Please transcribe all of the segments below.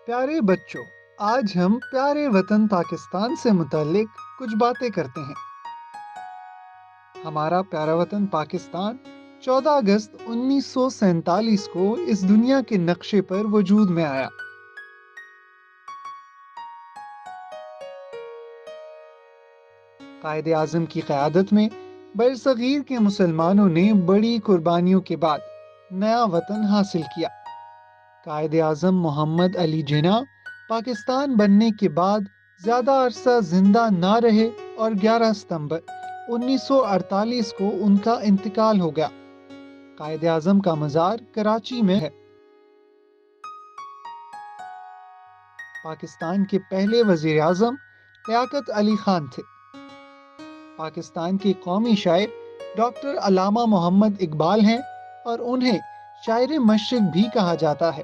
پیارے بچوں، آج ہم پیارے وطن پاکستان سے متعلق کچھ باتیں کرتے ہیں۔ ہمارا پیارا وطن پاکستان 14 اگست 1947 کو اس دنیا کے نقشے پر وجود میں آیا۔ قائد اعظم کی قیادت میں برصغیر کے مسلمانوں نے بڑی قربانیوں کے بعد نیا وطن حاصل کیا۔ قائد اعظم محمد علی جناح پاکستان بننے کے بعد زیادہ عرصہ زندہ نہ رہے اور 11 ستمبر 1948 کو ان کا انتقال ہو گیا۔ قائد اعظم کا مزار کراچی میں ہے۔ پاکستان کے پہلے وزیر اعظم لیاقت علی خان تھے۔ پاکستان کے قومی شاعر ڈاکٹر علامہ محمد اقبال ہیں اور انہیں شاعر مشرق بھی کہا جاتا ہے۔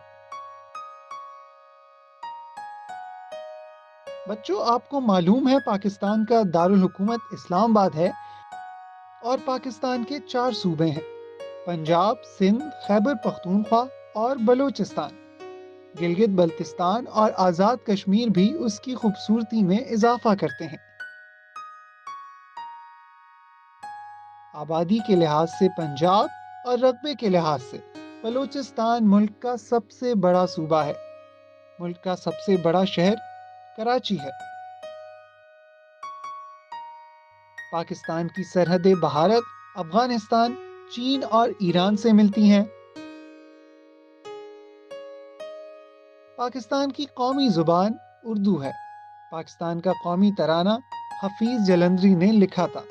بچوں، آپ کو معلوم ہے پاکستان کا دارالحکومت اسلام آباد ہے اور پاکستان کے 4 صوبے ہیں: پنجاب، سندھ، خیبر پختونخوا اور بلوچستان۔ گلگت بلتستان اور آزاد کشمیر بھی اس کی خوبصورتی میں اضافہ کرتے ہیں۔ آبادی کے لحاظ سے پنجاب اور رقبے کے لحاظ سے بلوچستان ملک کا سب سے بڑا صوبہ ہے۔ ملک کا سب سے بڑا شہر کراچی ہے۔ پاکستان کی سرحدیں بھارت، افغانستان، چین اور ایران سے ملتی ہیں۔ پاکستان کی قومی زبان اردو ہے۔ پاکستان کا قومی ترانہ حفیظ جلندری نے لکھا تھا۔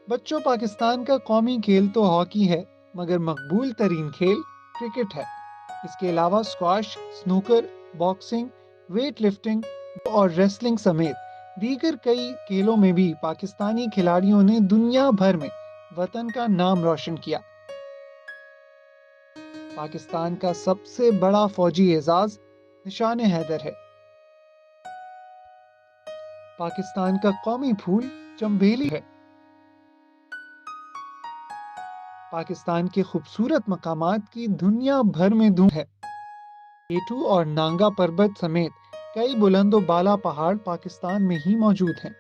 بچوں، پاکستان کا قومی کھیل تو ہاکی ہے، مگر مقبول ترین کھیل کرکٹ ہے۔ اس کے علاوہ squash, snooker, boxing, weight lifting اور ریسلنگ سمیت دیگر کئی کھیلوں میں بھی پاکستانی کھلاڑیوں نے دنیا بھر میں وطن کا نام روشن کیا۔ پاکستان کا سب سے بڑا فوجی اعزاز نشان حیدر ہے۔ پاکستان کا قومی پھول چنبیلی ہے۔ پاکستان کے خوبصورت مقامات کی دنیا بھر میں دھوم ہے۔ کیٹو اور نانگا پربت سمیت کئی بلند و بالا پہاڑ پاکستان میں ہی موجود ہیں۔